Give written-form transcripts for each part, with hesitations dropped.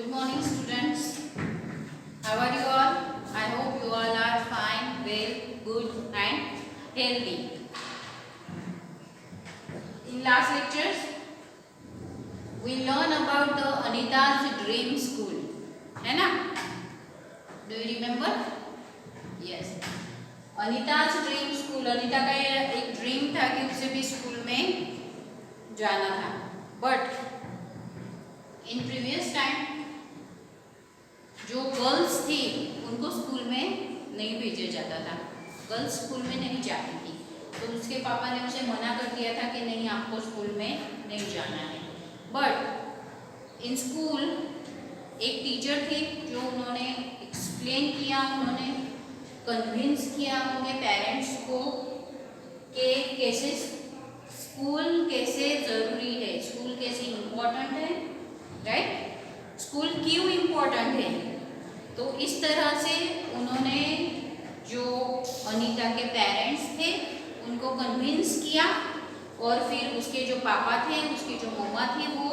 Good morning, students. How are you all? I hope you all are fine, well, good, and healthy. In last lectures, we learn about the Anita's dream school. है ना? Do you remember? Yes. Anita's dream school. Anita का एक dream था कि उसे भी school में जाना था. बट इन प्रीवियस टाइम जो गर्ल्स थी उनको स्कूल में नहीं भेजा जाता था. गर्ल्स स्कूल में नहीं जाती थी, तो उसके पापा ने उसे मना कर दिया था कि नहीं, आपको स्कूल में नहीं जाना है. बट इन स्कूल एक टीचर थी जो उन्होंने एक्सप्लेन किया, उन्होंने कन्विंस किया उनके पेरेंट्स को कि कैसे स्कूल कैसे ज़रूरी है, स्कूल कैसे इम्पोर्टेंट है, राइट. स्कूल क्यों इम्पोर्टेंट है. तो इस तरह से उन्होंने जो अनीता के पेरेंट्स थे उनको कन्विंस किया, और फिर उसके जो पापा थे, उसकी जो मम्मा थी, वो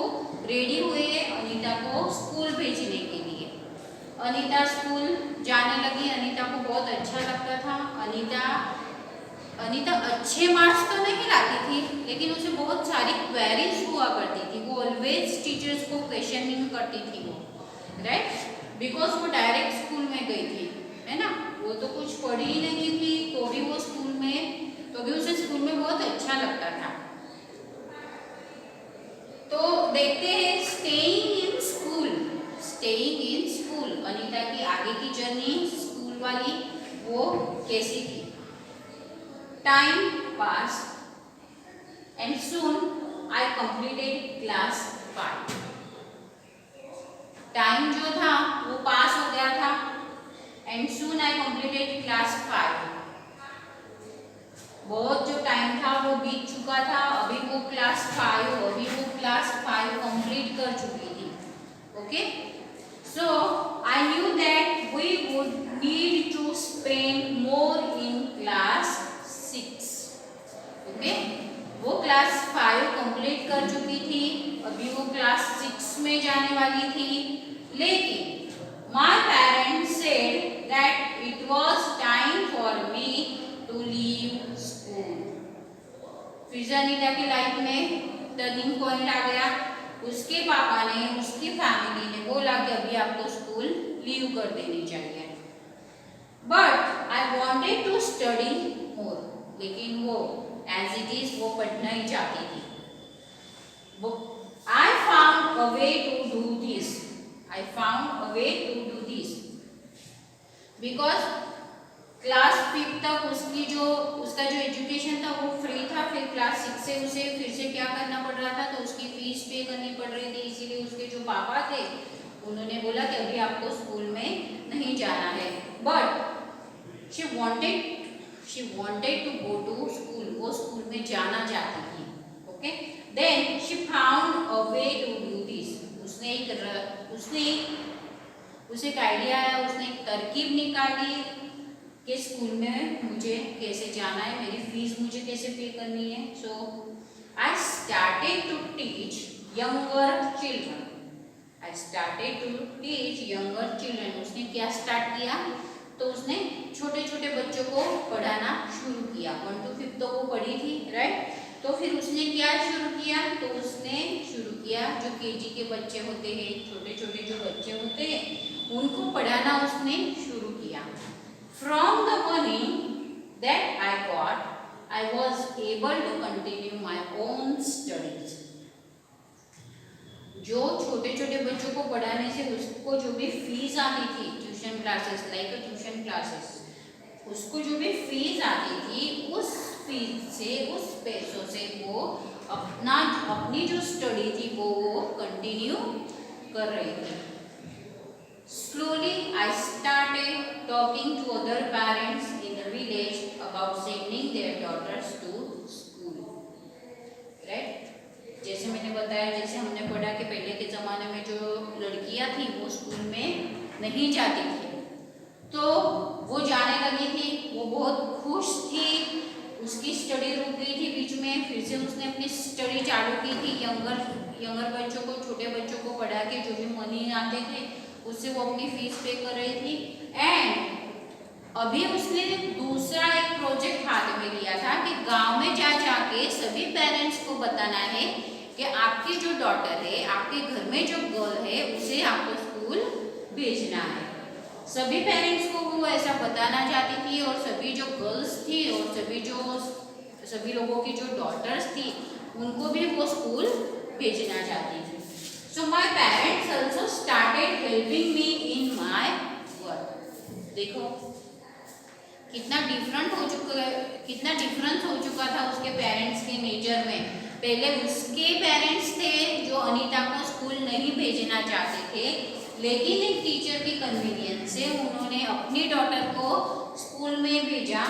रेडी हुए अनीता को स्कूल भेजने के लिए. अनीता स्कूल जाने लगी. अनीता को बहुत अच्छा लगता था. अनीता अच्छे मार्क्स तो नहीं लाती थी, लेकिन उसे बहुत सारी क्वेरीज हुआ करती थी. वो ऑलवेज टीचर्स को क्वेश्चनिंग करती थी वो, राइट. बिकॉज वो डायरेक्ट स्कूल में गई थी, है ना. वो तो कुछ पढ़ी ही नहीं थी, तो भी वो स्कूल में, तो भी उसे स्कूल में बहुत अच्छा लगता था. तो देखते हैं staying in school. Staying in school, Anita की आगे की जर्नी स्कूल वाली वो कैसी थी. Time pass and soon I completed class 5. Time जो था वो पास हो गया था, and soon I completed class 5. बहुत जो टाइम था वो बीत चुका था. अभी वो क्लास 5 कंप्लीट कर चुकी थी. Okay, so I knew that we would need to spend more in class 6. Okay, वो क्लास 5 कंप्लीट कर चुकी थी. अभी वो क्लास 6 में जाने वाली थी. लेकिन my parents said that it was time for me to leave school. फिर से अनीता की लाइफ में टर्निंग पॉइंट आ गया. उसके पापा ने, उसकी फैमिली ने बोला कि अभी आपको स्कूल लीव कर देनी चाहिए. But I wanted to study more. लेकिन वो एज इट इज वो पढ़ना ही चाहती थी. I found a way to do this. Because class 5 तक उसका जो एजुकेशन था वो फ्री था. फिर क्लास 6 से उसे फिर से क्या करना पड़ रहा था, तो उसकी फीस पे करनी पड़ रही थी. इसीलिए उसके जो पापा थे उन्होंने बोला कि अभी आपको स्कूल में नहीं जाना है. But she wanted to go to school. वो स्कूल में जाना चाहती थी. Okay, then she found a way to do this. उसे एक आइडिया आया. उसने एक तरकीब निकाली कि स्कूल में मुझे कैसे जाना है, मेरी फीस मुझे कैसे पे करनी है. So I started to teach younger children. उसने क्या स्टार्ट किया, तो उसने छोटे छोटे बच्चों को पढ़ाना शुरू किया. 1 to 5 तो वो पढ़ी थी, राइट. तो फिर उसने क्या शुरू किया, तो उसने शुरू किया जो केजी के बच्चे होते हैं, छोटे छोटे जो बच्चे होते हैं, उनको पढ़ाना उसने शुरू किया. From the money that I got, I was able to continue my own studies. जो छोटे छोटे बच्चों को पढ़ाने से उसको जो भी फीस आती थी, ट्यूशन क्लासेस, उसको जो भी फीस आती थी, उस फीस से, उस पैसों से वो अपनी जो स्टडी थी वो कंटिन्यू कर रही थी. Slowly I started talking to other parents in the village about sending their daughters to school, right. जैसे मैंने बताया, जैसे हमने पढ़ा कि पहले के ज़माने में जो लड़कियां थी वो स्कूल में नहीं जाती थी, तो वो जाने लगी थी. वो बहुत खुश थी. उसकी स्टडी रुक गई थी बीच में, फिर से उसने अपनी स्टडी चालू की थी यंगर बच्चों को, छोटे बच्चों को पढ़ा के जो भी मनी आते थे उससे वो अपनी फीस पे कर रही थी। एंड अभी उसने दूसरा एक प्रोजेक्ट हाथ में लिया था कि गांव में जा जाके सभी पेरेंट्स को बताना है कि आपकी जो डॉटर है, आपके घर में जो गर्ल है, उसे आपको स्कूल भेजना है। सभी पेरेंट्स को वो ऐसा बताना चाहती थी और सभी जो गर्ल्स थी और सभी लोगों की जो डॉटर्स थी उनको भी वो स्कूल भेजना चाहती थी। So my parents also started helping me in my work. देखो कितना डिफरेंस हो चुका था उसके पेरेंट्स के नेचर में। पहले उसके पेरेंट्स थे जो अनीता को स्कूल नहीं भेजना चाहते थे, लेकिन एक टीचर की कन्वीनियंस से उन्होंने अपनी डॉटर को स्कूल में भेजा।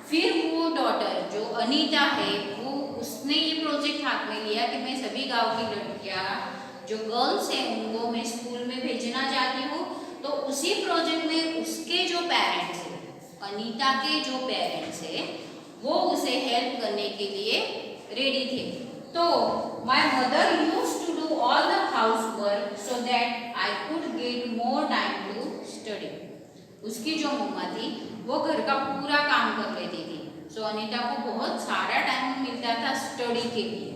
फिर वो डॉटर जो अनीता है वो उसने ये प्रोजेक्ट हाथ में लिया कि मैं सभी गांव की लड़कियां जो गर्ल्स हैं उनको मैं स्कूल में भेजना चाहती हूँ। तो उसी प्रोजेक्ट में उसके जो पेरेंट्स हैं, अनीता के जो पेरेंट्स है, वो उसे हेल्प करने के लिए रेडी थे। तो my mother used to do all the house work so that I could get more time to study. उसकी जो मम्मा थी वो घर का पूरा काम कर लेती थी। सो अनीता को बहुत सारा टाइम मिलता था स्टडी के लिए,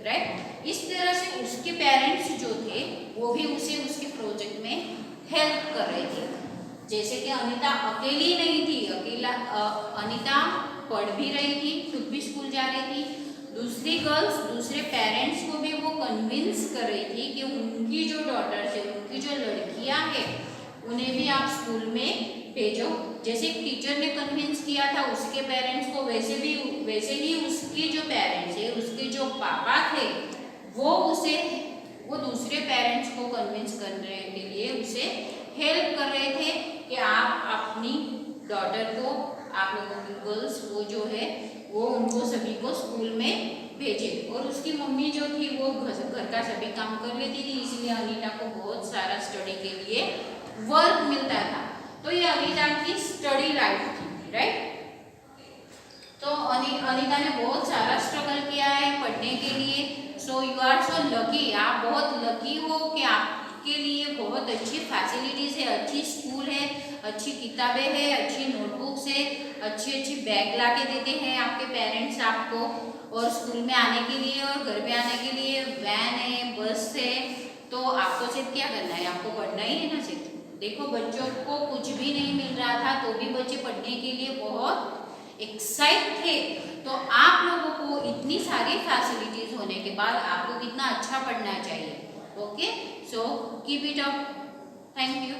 राइट। इस तरह से उसके पेरेंट्स जो थे वो भी उसे उसके प्रोजेक्ट में हेल्प कर रहे थे। जैसे कि अनीता अकेली नहीं थी, अनीता पढ़ भी रही थी, खुद भी स्कूल जा रही थी। दूसरी गर्ल्स, दूसरे पेरेंट्स को भी वो कन्विंस कर रही थी कि उनकी जो डॉटर्स है, उनकी जो लड़कियां हैं, उन्हें भी आप स्कूल में भेजो। जैसे टीचर ने कन्विंस किया था उसके पेरेंट्स को, वैसे ही उसके जो पेरेंट्स है, उसके जो पापा थे, वो दूसरे पेरेंट्स को कन्विंस करने के लिए उसे हेल्प कर रहे थे कि आप अपनी डॉटर को, आप लोगों की गर्ल्स वो जो है वो उनको सभी को स्कूल में भेजें। और उसकी मम्मी जो थी वो घर का सभी काम कर लेती थी, इसलिए अनीता को बहुत सारा स्टडी के लिए वर्क मिलता था। तो ये अनीता की स्टडी लाइफ थी, राइट। तो अनीता ने बहुत सारा स्ट्रगल किया है पढ़ने के लिए। So you are so lucky, आप बहुत लकी हो कि आपके लिए बहुत अच्छी फैसिलिटीज़ है, अच्छी स्कूल है, अच्छी किताबें हैं, अच्छी नोटबुक्स है, अच्छी बैग ला के देते हैं आपके पेरेंट्स आपको, और स्कूल में आने के लिए और घर पे आने के लिए वैन है, बस है। तो आपको सिर्फ क्या करना है, आपको पढ़ना ही है ना सिर्फ। देखो बच्चों को कुछ भी नहीं मिल रहा था तो भी बच्चे पढ़ने के लिए बहुत एक्साइट थे। तो आप लोगों को इतनी सारी फैसिलिटीज होने के बाद आपको कितना अच्छा पढ़ना चाहिए। Okay, so keep it up. Thank you.